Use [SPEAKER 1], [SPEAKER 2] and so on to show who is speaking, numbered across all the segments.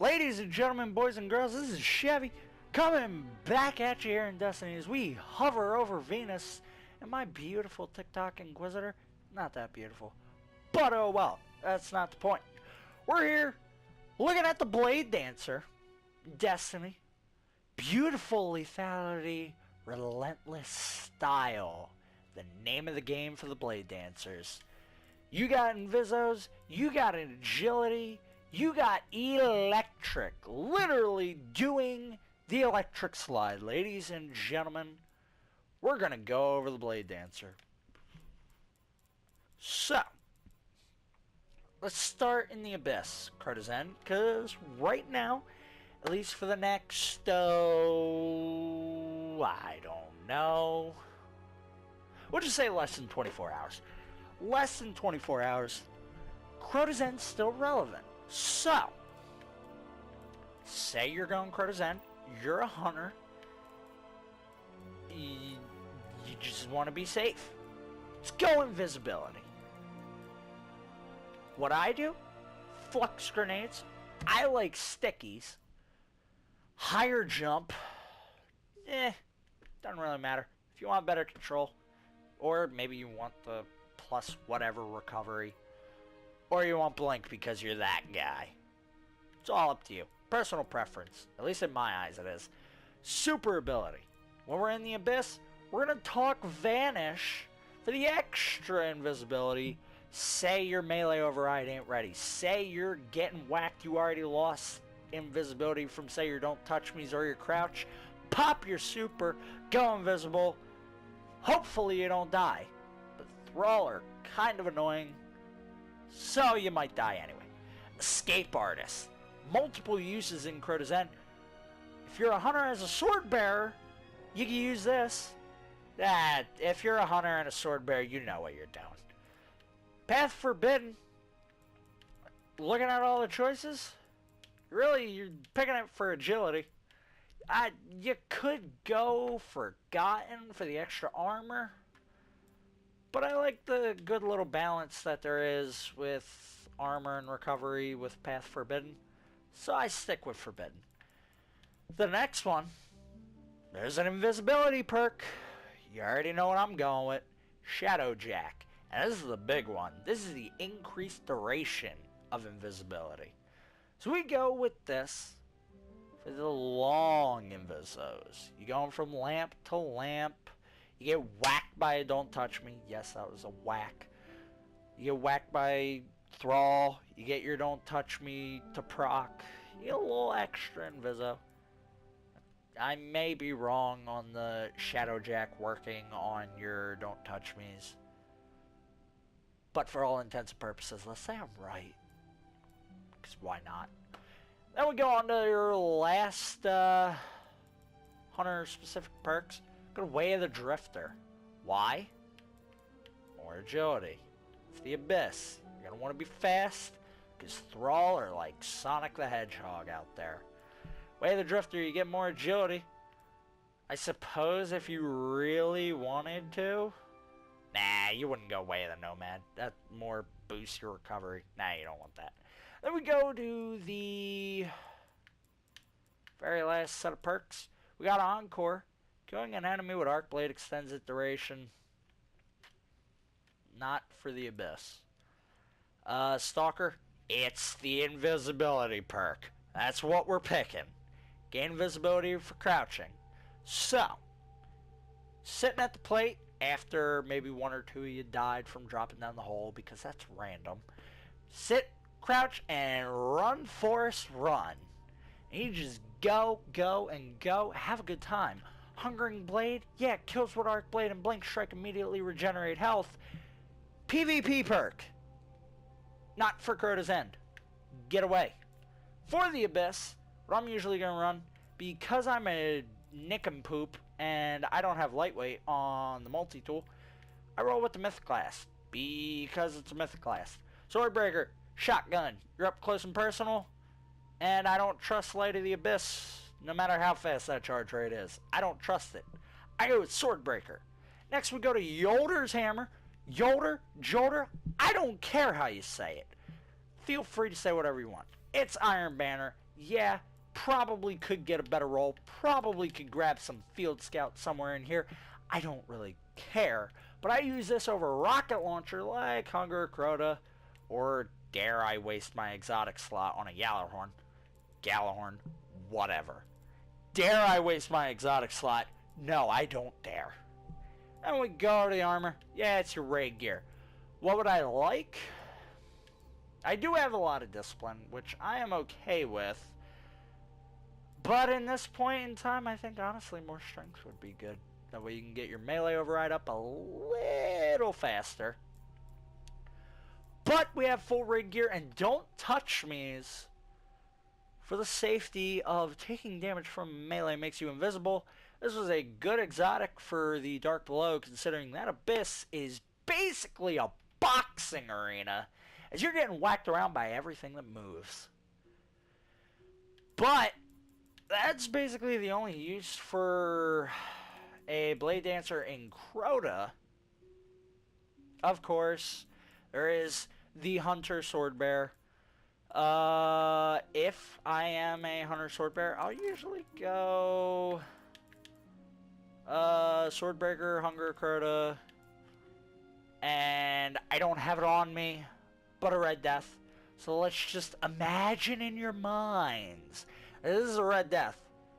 [SPEAKER 1] Ladies and gentlemen, boys and girls, this is Chevy coming back at you here in Destiny as we hover over Venus. And my beautiful TikTok Inquisitor, not that beautiful, but oh well, that's not the point. We're here looking at the Bladedancer, Destiny, beautiful lethality, relentless style, the name of the game for the Bladedancers. You got Invisos, you got agility, you got electric, literally doing the electric slide. Ladies and gentlemen, we're going to go over the Bladedancer. So, let's start in the Abyss, Courtesan, because right now, at least for the next, I don't know, we'll just say less than 24 hours. Less than 24 hours, Courtesan's still relevant. So, say you're going Courtesan, you're a hunter, you just want to be safe. Let's go invisibility. What I do? Flux grenades. I like stickies. Higher jump. Doesn't really matter. If you want better control, or maybe you want the plus whatever recovery, or you want blink because you're that guy. It's all up to you. Personal preference. At least in my eyes it is. Super ability. When we're in the Abyss, we're going to talk Vanish for the extra invisibility. Say your melee override ain't ready. Say you're getting whacked. You already lost invisibility from, say, your don't touch me's or your crouch. Pop your super. Go invisible. Hopefully you don't die. But Thrall are kind of annoying, so you might die anyway. Escape Artist. Multiple uses in Courtesan. If you're a hunter as a sword bearer, you can use this. If you're a hunter and a sword bearer, you know what you're doing. Path Forbidden. Looking at all the choices, really you're picking it for agility. You could go Forgotten for the extra armor, but I like the good little balance that there is with armor and recovery with Path Forbidden, so I stick with Forbidden. The next one, there's an invisibility perk. You already know what I'm going with. Shadow Jack. And this is the big one. This is the increased duration of invisibility. So we go with this for the long invisos. You're going from lamp to lamp. You get whacked by a don't touch me. Yes, that was a whack. You get whacked by Thrall. You get your don't touch me to proc. You get a little extra inviso. I may be wrong on the Shadow Jack working on your don't touch me's, but for all intents and purposes, let's say I'm right, because why not? Then we go on to your last hunter specific perks. Go to Way of the Drifter. Why? More agility. It's the Abyss. You're going to want to be fast, because Thrall are like Sonic the Hedgehog out there. Way of the Drifter, you get more agility. I suppose if you really wanted to. Nah, you wouldn't go Way of the Nomad. That more boosts your recovery. Nah, you don't want that. Then we go to the very last set of perks. We got Encore. Killing an enemy with Arc Blade extends its duration. Not for the Abyss. Stalker. It's the invisibility perk. That's what we're picking. Gain invisibility for crouching. So, sitting at the plate after maybe one or two of you died from dropping down the hole, because that's random. Sit, crouch, and run, Forest, run. And you just go, go, and go. Have a good time. Hungering Blade, yeah, kills with Arc Blade and Blink Strike, immediately regenerate health. PvP perk. Not for Courtesan. Get away. For the Abyss, what I'm usually going to run, because I'm a nincompoop and I don't have lightweight on the multi-tool, I roll with the mythic class because it's a mythic class. Swordbreaker, shotgun, you're up close and personal, and I don't trust Light of the Abyss no matter how fast that charge rate is. I don't trust it. I go with Swordbreaker. Next we go to Yolder's Hammer. Yolder, Jolder, I don't care how you say it. Feel free to say whatever you want. It's Iron Banner. Yeah, probably could get a better roll. Probably could grab some field scout somewhere in here. I don't really care. But I use this over a rocket launcher like Hunger Crota, or dare I waste my exotic slot on a Gallahorn, whatever. Dare I waste my exotic slot? No, I don't dare. And we go to the armor. Yeah, it's your raid gear. What would I like? I do have a lot of discipline, which I am okay with. But in this point in time, I think honestly more strength would be good. That way you can get your melee override up a little faster. But we have full raid gear, and don't touch me's for the safety of taking damage from melee makes you invisible. This was a good exotic for the Dark Below, considering that Abyss is basically a boxing arena, as you're getting whacked around by everything that moves. But that's basically the only use for a Bladedancer in Crota. Of course, there is the Hunter Swordbearer. If I am a Hunter Swordbearer, I'll usually go Swordbreaker, Hunger Crota, and I don't have it on me, but a Red Death. So let's just imagine in your minds, this is a Red Death,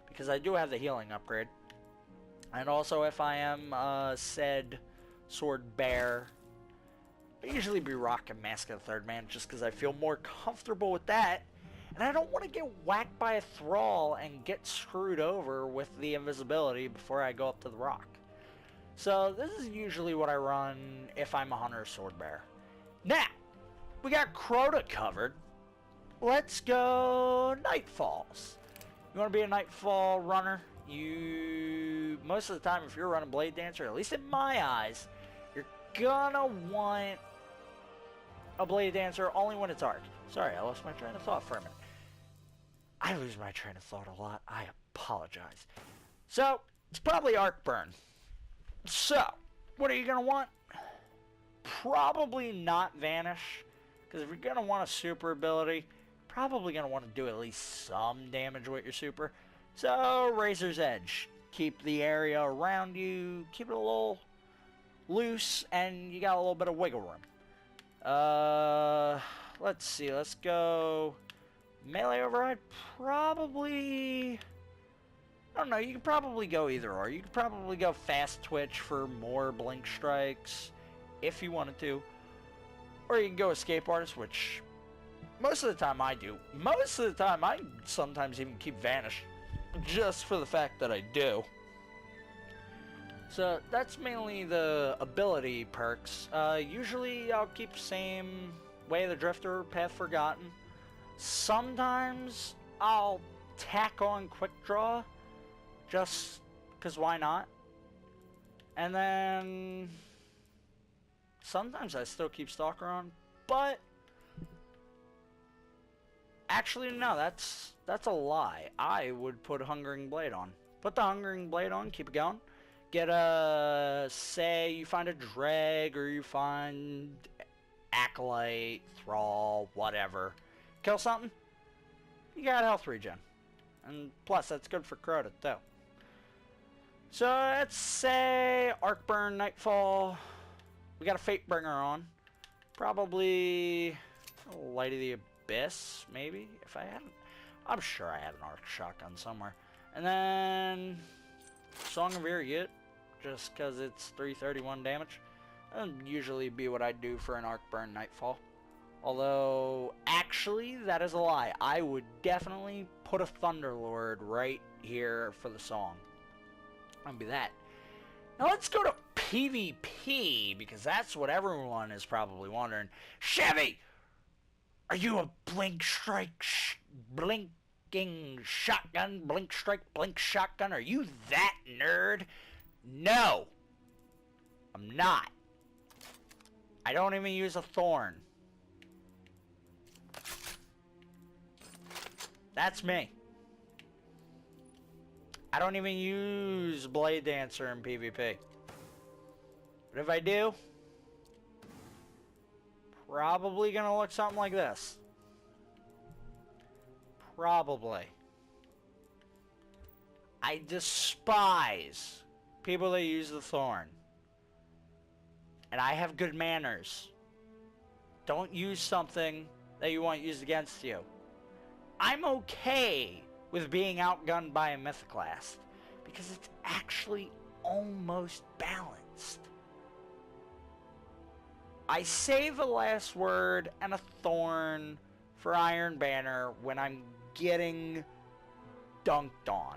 [SPEAKER 1] because I do have the healing upgrade. And also, if I am said Sword Bear, I usually be rocking Mask of the Third Man just because I feel more comfortable with that. And I don't want to get whacked by a Thrall and get screwed over with the invisibility before I go up to the rock. So this is usually what I run if I'm a Hunter Sword Bear. Now, we got Crota covered. Let's go Nightfalls. You want to be a Nightfall runner? Most of the time, if you're running Bladedancer, at least in my eyes, you're gonna want a Bladedancer only when it's arc. Sorry, I lost my train of thought for a minute. I lose my train of thought a lot. I apologize. So, it's probably Arc Burn. So, what are you gonna want? Probably not Vanish, because if you're gonna want a super ability, probably gonna want to do at least some damage with your super. So, Razor's Edge. Keep the area around you, keep it a little loose, and you got a little bit of wiggle room. Let's see, let's go melee override. Probably, I don't know, you could probably go either or. You could probably go fast twitch for more blink strikes if you wanted to, or you can go escape artist, which most of the time I do. Most of the time I sometimes even keep vanish, just for the fact that I do. So that's mainly the ability perks. Usually I'll keep same Way of the Drifter, Path Forgotten. Sometimes I'll tack on Quick Draw, just because why not? And then sometimes I still keep Stalker on, but actually no, that's a lie. I would put Hungering Blade on. Put the Hungering Blade on, keep it going. Get a, say you find a Dreg, or you find Acolyte, Thrall, whatever. Kill something, you got health regen. And plus, that's good for Crota, too. So, let's say Arcburn, Nightfall. We got a Fatebringer on. Probably Light of the Abyss, maybe, if I hadn't. I'm sure I had an Arc Shotgun somewhere. And then Song of Irrigate, just because it's 331 damage. That would usually be what I'd do for an Arcburn Nightfall. Although, actually, that is a lie. I would definitely put a Thunderlord right here for the song. That'd be that. Now let's go to PvP, because that's what everyone is probably wondering. Chevy! Are you a blink strike, blinking shotgun, blink strike, blink shotgun? Are you that nerd? No! I'm not. I don't even use a thorn. That's me. I don't even use Bladedancer in PvP. But if I do, probably gonna look something like this. Probably. I despise people that use the thorn. And I have good manners. Don't use something that you want used against you. I'm okay with being outgunned by a mythoclast because it's actually almost balanced. I save a last word and a thorn for Iron Banner when I'm getting dunked on.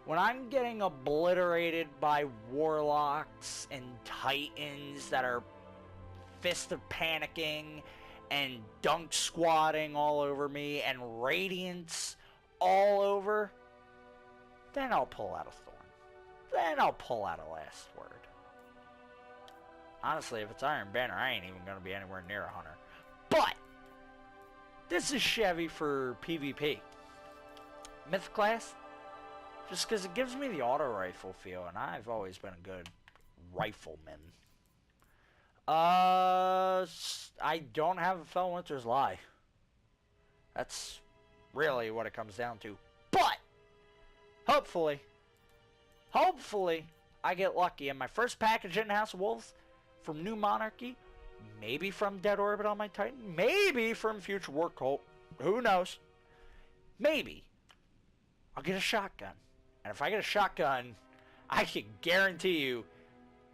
[SPEAKER 1] When I'm getting obliterated by warlocks and titans that are fist of panicking and dunk squatting all over me and radiance all over, then I'll pull out a thorn. Then I'll pull out a last word. Honestly, if it's Iron Banner, I ain't even going to be anywhere near a hunter. But this is Chevy for PvP. Myth class, just because it gives me the auto rifle feel, and I've always been a good rifleman. I don't have a Fell Winter's Lie. That's really what it comes down to. But hopefully, I get lucky and my first package in House of Wolves from New Monarchy, maybe from Dead Orbit on my Titan, maybe from Future War Cult, who knows? Maybe I'll get a shotgun. And if I get a shotgun, I can guarantee you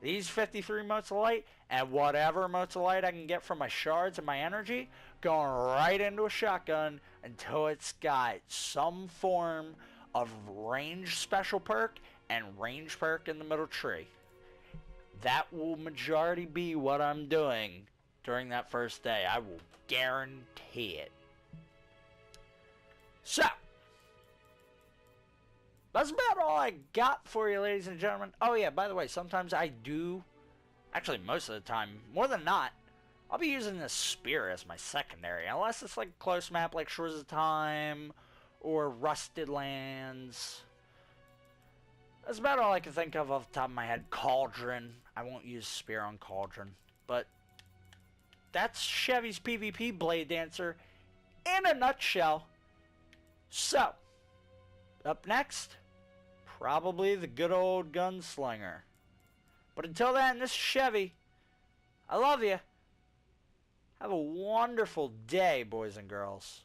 [SPEAKER 1] these 53 motes of light and whatever motes of light I can get from my shards and my energy going right into a shotgun until it's got some form of range special perk and range perk in the middle tree. That will majority be what I'm doing during that first day. I will guarantee it. So, that's about all I got for you, ladies and gentlemen. Oh yeah, by the way, sometimes I do, actually most of the time, more than not, I'll be using the spear as my secondary. Unless it's like a close map like Shores of Time or Rusted Lands. That's about all I can think of off the top of my head. Cauldron. I won't use spear on Cauldron. But that's Chevy's PvP Bladedancer in a nutshell. So, up next, probably the good old gunslinger. But until then, this is Chevy. I love you. Have a wonderful day, boys and girls.